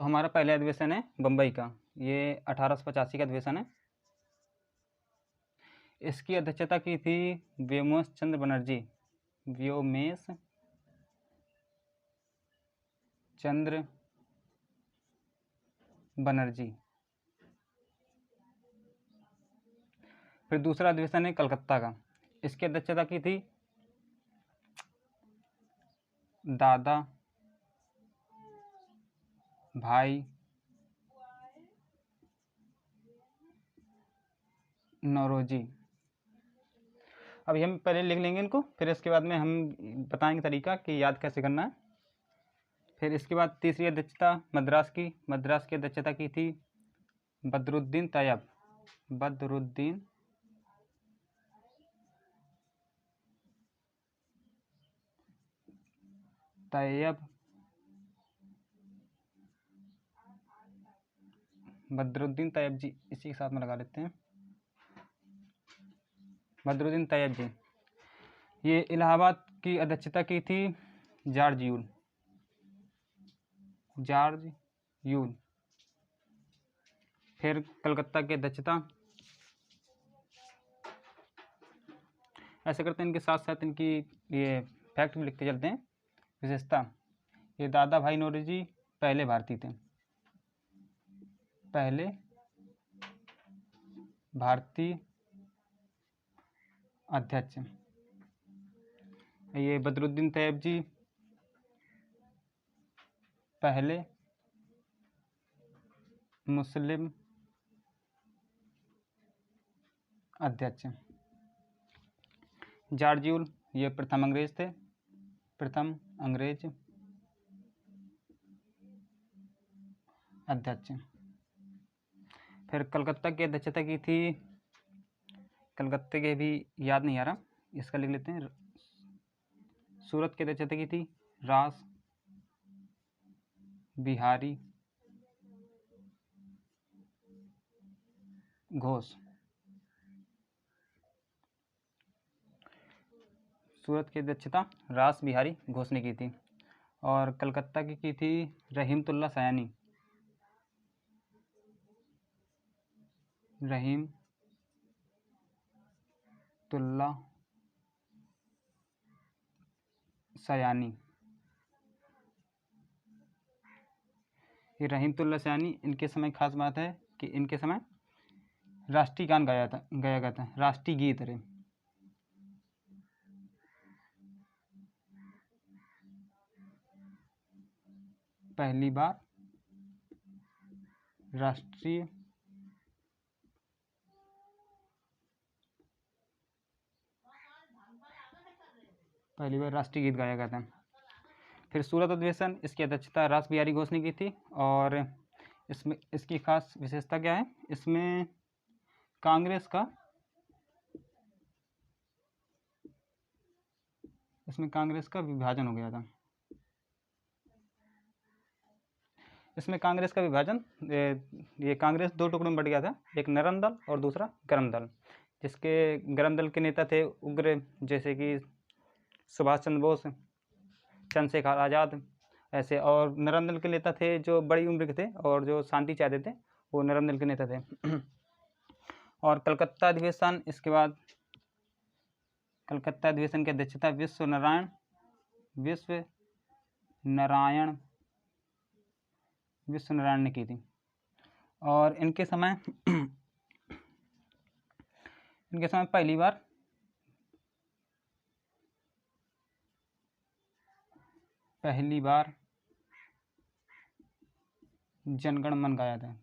हमारा पहला अधिवेशन है बम्बई का, ये 1885 का अधिवेशन है। इसकी अध्यक्षता की थी व्योमेश चंद्र बनर्जी, व्योमेश चंद्र बनर्जी। फिर दूसरा अधिवेशन है कलकत्ता का, इसकी अध्यक्षता की थी दादा भाई नौरोजी। अब हम पहले लिख लेंगे इनको, फिर इसके बाद में हम बताएंगे तरीका कि याद कैसे करना है। फिर इसके बाद तीसरी अध्यक्षता मद्रास की अध्यक्षता की थी बदरुद्दीन तैयब, बदरुद्दीन तैयब, बदरुद्दीन तैयब जी, इसी के साथ में लगा लेते हैं, बदरुद्दीन तैयब जी। ये इलाहाबाद की अध्यक्षता की थी जॉर्ज यूल, जॉर्ज यूल। फिर कलकत्ता की अध्यक्षता, ऐसे करते हैं इनके साथ साथ इनकी ये फैक्ट भी लिखते चलते हैं। विशेषता, ये दादा भाई नौरोजी पहले भारतीय थे, पहले भारतीय अध्यक्ष। ये बदरुद्दीन तैयब जी पहले मुस्लिम अध्यक्ष। जॉर्ज यूल ये प्रथम अंग्रेज थे, प्रथम अंग्रेज अध्यक्ष। फिर कलकत्ता की अध्यक्षता की थी, कलकत्ते के भी याद नहीं आ रहा, इसका लिख लेते हैं। सूरत की अध्यक्षता की थी रास बिहारी घोष, सूरत की अध्यक्षता रास बिहारी घोष ने की थी। और कलकत्ता की थी रहीमतुल्ला सयानी, रहीमतुल्ला सयानी। ये रहीमतुल्ला सयानी, इनके समय खास बात है कि इनके समय राष्ट्रीय गान गाया गया था, राष्ट्रीय गीत रे। पहली बार राष्ट्रीय गीत गाया गया था। फिर सूरत अधिवेशन, इसकी अध्यक्षता रास बिहारी घोष ने की थी। और इसमें इसकी खास विशेषता क्या है, इसमें कांग्रेस का विभाजन हो गया था। इसमें कांग्रेस का विभाजन, ये कांग्रेस दो टुकड़ों में बट गया था, एक नरम दल और दूसरा गरम दल। जिसके गरम दल के नेता थे उग्र, जैसे कि सुभाष चंद्र बोस, चंद्रशेखर आज़ाद ऐसे। और नरम दल के नेता थे जो बड़ी उम्र के थे और जो शांति चाहते थे, वो नरम दल के नेता थे। और कलकत्ता अधिवेशन, इसके बाद कलकत्ता अधिवेशन की अध्यक्षता विश्व नारायण ने की थी। और इनके समय पहली बार जनगण मन गाया था,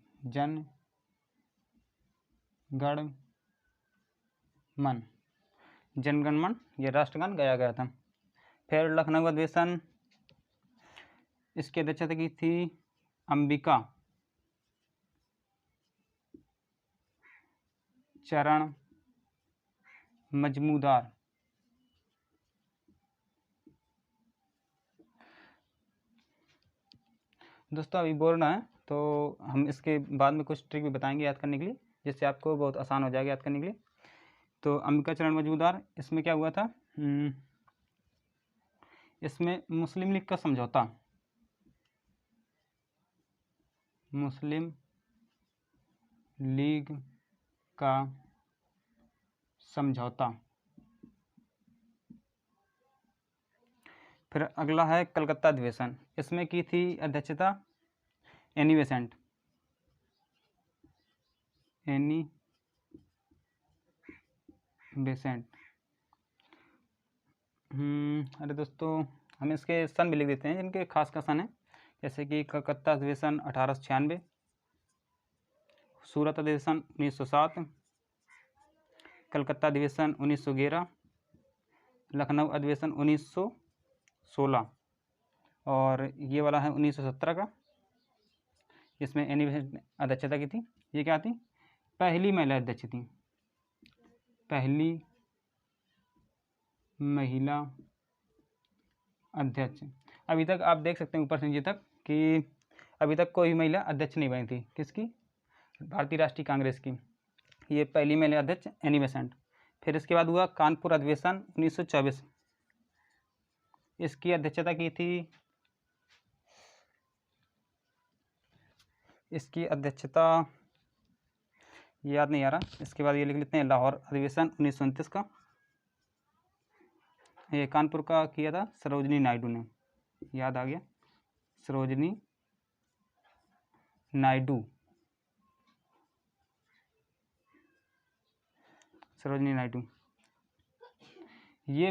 जनगण मन ये राष्ट्रगान गाया गया था। फिर लखनऊ अधिवेशन, इसकी अध्यक्षता की थी अंबिका चरण मजमूदार। दोस्तों अभी बोलना है तो हम इसके बाद में कुछ ट्रिक भी बताएंगे याद करने के लिए, जिससे आपको बहुत आसान हो जाएगा याद करने के लिए। तो अंबिका चरण मजमूदार, इसमें क्या हुआ था, इसमें मुस्लिम लीग का समझौता, मुस्लिम लीग का समझौता। फिर अगला है कलकत्ता अधिवेशन, इसमें की थी अध्यक्षता एनी बेसेंट। Annie Besant. अरे दोस्तों, हम इसके सन भी लिख देते हैं जिनके खास का सन है, जैसे कि कलकत्ता अधिवेशन 1896, सूरत अधिवेशन 1907, कलकत्ता अधिवेशन 1911, लखनऊ अधिवेशन 1916 और ये वाला है 1917 का, इसमें एनी बेसेंट अध्यक्षता की थी। ये क्या थी? पहली महिला अध्यक्ष थी, पहली महिला अध्यक्ष। अभी तक आप देख सकते हैं ऊपर से नीचे तक कि अभी तक कोई महिला अध्यक्ष नहीं बनी थी। किसकी? भारतीय राष्ट्रीय कांग्रेस की। ये पहली महिला अध्यक्ष एनी बेसेंट। फिर इसके बाद हुआ कानपुर अधिवेशन 1924, इसकी अध्यक्षता की थी, इसकी अध्यक्षता याद नहीं आ रहा। इसके बाद ये लिख लेते हैं लाहौर अधिवेशन 1929 का, ये कानपुर का किया था सरोजनी नायडू ने, याद आ गया, सरोजनी नायडू, सरोजनी नायडू। ये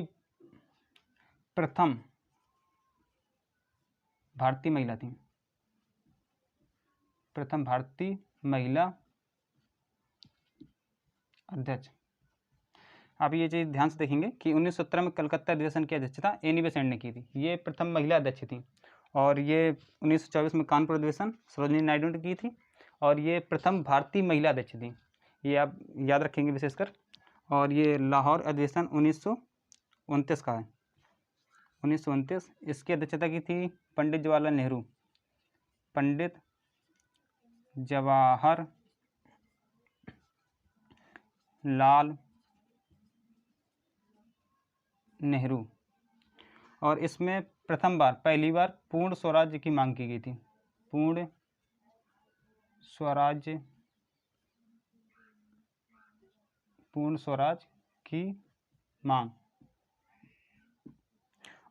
प्रथम भारतीय महिला थी, प्रथम भारतीय महिला अध्यक्ष। आप ये चीज़ ध्यान से देखेंगे कि 1917 में कलकत्ता अधिवेशन की अध्यक्षता एनी बेसेंट ने की थी, ये प्रथम महिला अध्यक्ष थी। और ये 1924 में कानपुर अधिवेशन सरोजनी नायडू ने की थी, और ये प्रथम भारतीय महिला अध्यक्ष थी, ये आप याद रखेंगे विशेषकर। और ये लाहौर अधिवेशन 1929 का है, 1929, इसकी अध्यक्षता की थी पंडित जवाहरलाल नेहरू, पंडित जवाहर लाल नेहरू। और इसमें प्रथम बार, पहली बार पूर्ण स्वराज्य की मांग की गई थी, पूर्ण स्वराज्य, पूर्ण स्वराज की मांग।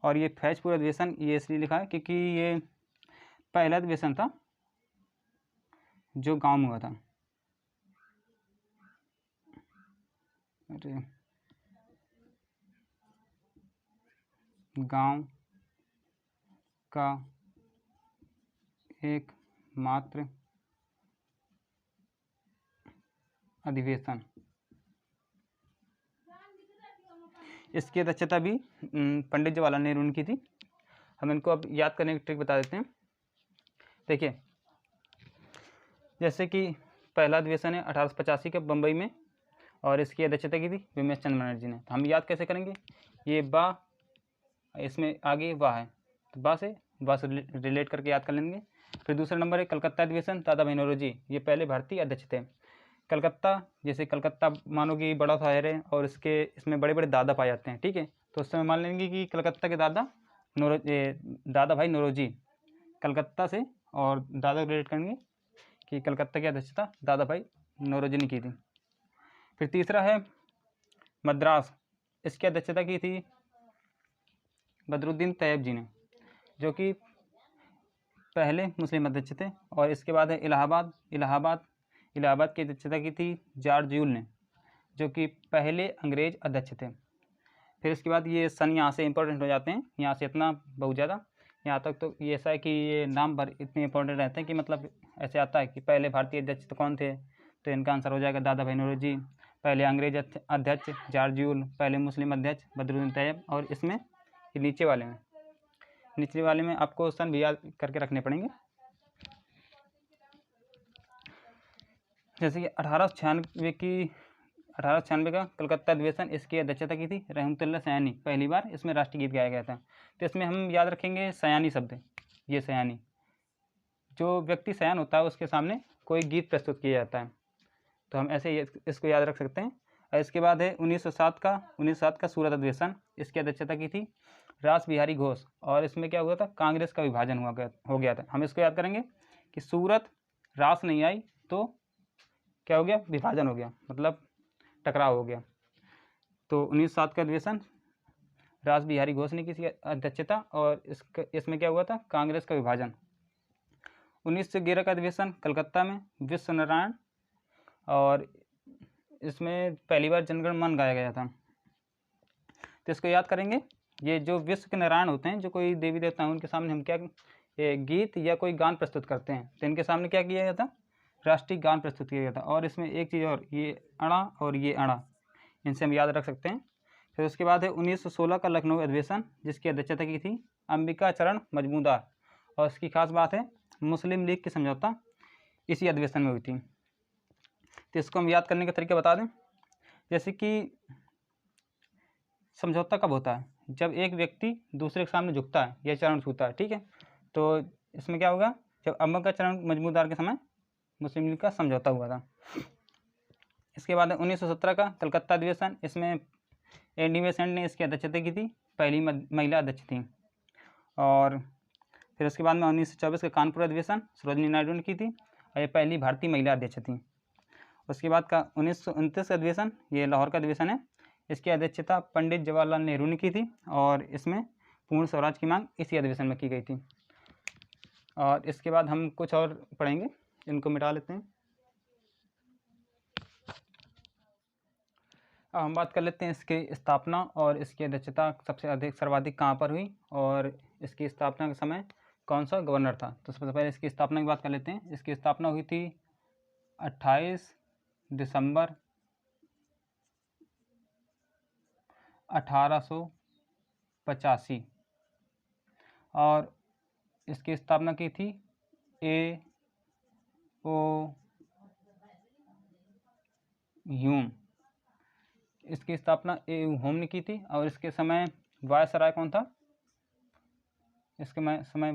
और ये फैजपुर अधिवेशन ये इसलिए लिखा है क्योंकि ये पहला अधिवेशन था जो गांव में हुआ था। अरे गांव का एक मात्र अधिवेशन। इसकी अध्यक्षता भी पंडित जवाहरलाल नेहरू ने की थी। हम इनको अब याद करने की ट्रिक बता देते हैं। देखिए, जैसे कि पहला अधिवेशन है 1885 का बम्बई में, और इसकी अध्यक्षता की थी विमेश चंद्र बनर्जी ने। तो हम याद कैसे करेंगे? ये बा, इसमें आगे वाह है, तो बा से रिलेट करके याद कर लेंगे। फिर दूसरा नंबर है कलकत्ता अधिवेशन, दादा भाई नौरोजी, ये पहले भारतीय अध्यक्ष थे। कलकत्ता, जैसे कलकत्ता मानो कि बड़ा शहर है और इसमें बड़े बड़े दादा पाए जाते हैं, ठीक है, तो उस समय मान लेंगे कि कलकत्ता के दादा भाई नौरोजी, कलकत्ता से, और दादा रिलेट करेंगे कि कलकत्ता की अध्यक्षता दादा भाई नौरोजी ने की थी। फिर तीसरा है मद्रास, इसकी अध्यक्षता की थी बदरुद्दीन तैयब जी ने, जो कि पहले मुस्लिम अध्यक्ष थे। और इसके बाद है इलाहाबाद, इलाहाबाद की अध्यक्षता की थी जॉर्ज यूल ने, जो कि पहले अंग्रेज अध्यक्ष थे। फिर इसके बाद ये सन यहाँ से इंपॉर्टेंट हो जाते हैं, यहाँ से इतना बहुत ज़्यादा, यहाँ तक तो ये ऐसा है कि ये नाम भर इतने इंपॉर्टेंट रहते हैं कि मतलब ऐसे आता है कि पहले भारतीय अध्यक्ष तो कौन थे, तो इनका आंसर हो जाएगा दादा भाई नौरोजी, पहले अंग्रेज अध्यक्ष जॉर्ज यूल, पहले मुस्लिम अध्यक्ष बदरुद्दीन तैयब। और इसमें नीचे वाले में आपको सन भी याद करके रखने पड़ेंगे। जैसे कि 1896 का कलकत्ता अधिवेशन, इसकी अध्यक्षता की थी रहमतुल्ला सयानी, पहली बार इसमें राष्ट्रीय गीत गाया गया था। तो इसमें हम याद रखेंगे सयानी शब्द, ये सयानी, जो व्यक्ति सयान होता है उसके सामने कोई गीत प्रस्तुत किया जाता है, तो हम ऐसे इसको याद रख सकते हैं। और इसके बाद है 1907 का सूरत अधिवेशन, इसकी अध्यक्षता की थी रास बिहारी घोष। और इसमें क्या हुआ था? कांग्रेस का विभाजन हो गया था। हम इसको याद करेंगे कि सूरत रास नहीं आई तो क्या हो गया, विभाजन हो गया, मतलब टकराव हो गया। तो 1907 का अधिवेशन रास बिहारी घोष ने की अध्यक्षता, और इसमें क्या हुआ था, कांग्रेस का विभाजन। 1911 का अधिवेशन कलकत्ता में, विश्व नारायण, और इसमें पहली बार जनगण मन गाया गया था। तो इसको याद करेंगे। ये जो विश्व के नारायण होते हैं, जो कोई देवी देवता हैं, उनके सामने हम क्या गीत या कोई गान प्रस्तुत करते हैं, तो इनके सामने क्या किया गया था, राष्ट्रीय गान प्रस्तुत किया गया था। और इसमें एक चीज़ और, ये अड़ा और ये अड़ा, इनसे हम याद रख सकते हैं। फिर उसके बाद है 1916 का लखनऊ अधिवेशन, जिसकी अध्यक्षता की थी अंबिका चरण मजमूदार, और इसकी खास बात है मुस्लिम लीग की समझौता इसी अधिवेशन में हुई थी। तो इसको हम याद करने का तरीका बता दें। जैसे कि समझौता कब होता है, जब एक व्यक्ति दूसरे के सामने झुकता है या चरण छूता है, ठीक है। तो इसमें क्या होगा, जब अंबिका चरण मजमूदार के समय मुस्लिम लीग का समझौता हुआ था। इसके बाद 1917 का कलकत्ता अधिवेशन, इसमें एनी बेसेंट ने इसकी अध्यक्षता की थी, पहली महिला अध्यक्ष थी। और फिर उसके बाद में 1924 का कानपुर अधिवेशन सरोजिनी नायडू ने की थी, और ये पहली भारतीय महिला अध्यक्ष थी। उसके बाद का 1929 का अधिवेशन, ये लाहौर का अधिवेशन है, इसकी अध्यक्षता पंडित जवाहरलाल नेहरू ने की थी, और इसमें पूर्ण स्वराज की मांग इसी अधिवेशन में की गई थी। और इसके बाद हम कुछ और पढ़ेंगे, इनको मिटा लेते हैं। अब हम बात कर लेते हैं इसकी स्थापना और इसकी अध्यक्षता सबसे सर्वाधिक कहाँ पर हुई, और इसकी स्थापना के समय कौन सा गवर्नर था। तो सबसे पहले इसकी स्थापना की बात कर लेते हैं। इसकी स्थापना हुई थी 28 दिसंबर 1885, और इसकी स्थापना की थी A.O. ह्यूम। इसकी स्थापना A.O. ह्यूम ने की थी, और इसके समय वायसराय कौन था, इसके समय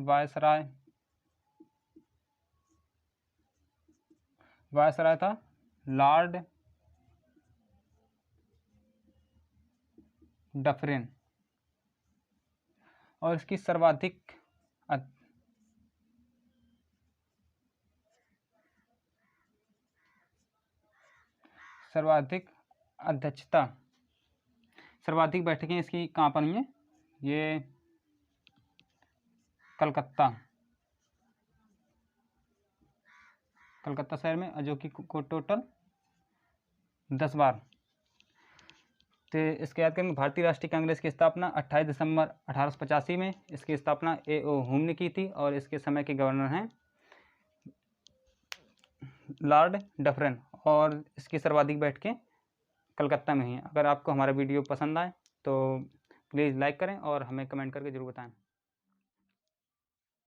वायसराय था लॉर्ड डफरिन। और इसकी सर्वाधिक अध्यक्षता, सर्वाधिक बैठकें इसकी कहाँ पर हुई हैं, ये कलकत्ता शहर में, जो कि टोटल 10 बार। तो इसके याद करेंगे, भारतीय राष्ट्रीय कांग्रेस की स्थापना 28 दिसंबर 1885 में, इसकी स्थापना A.O. ह्यूम ने की थी, और इसके समय के गवर्नर हैं लॉर्ड डफरिन, और इसकी सर्वाधिक बैठकें कलकत्ता में ही हैं। अगर आपको हमारा वीडियो पसंद आए तो प्लीज़ लाइक करें और हमें कमेंट करके ज़रूर बताएं।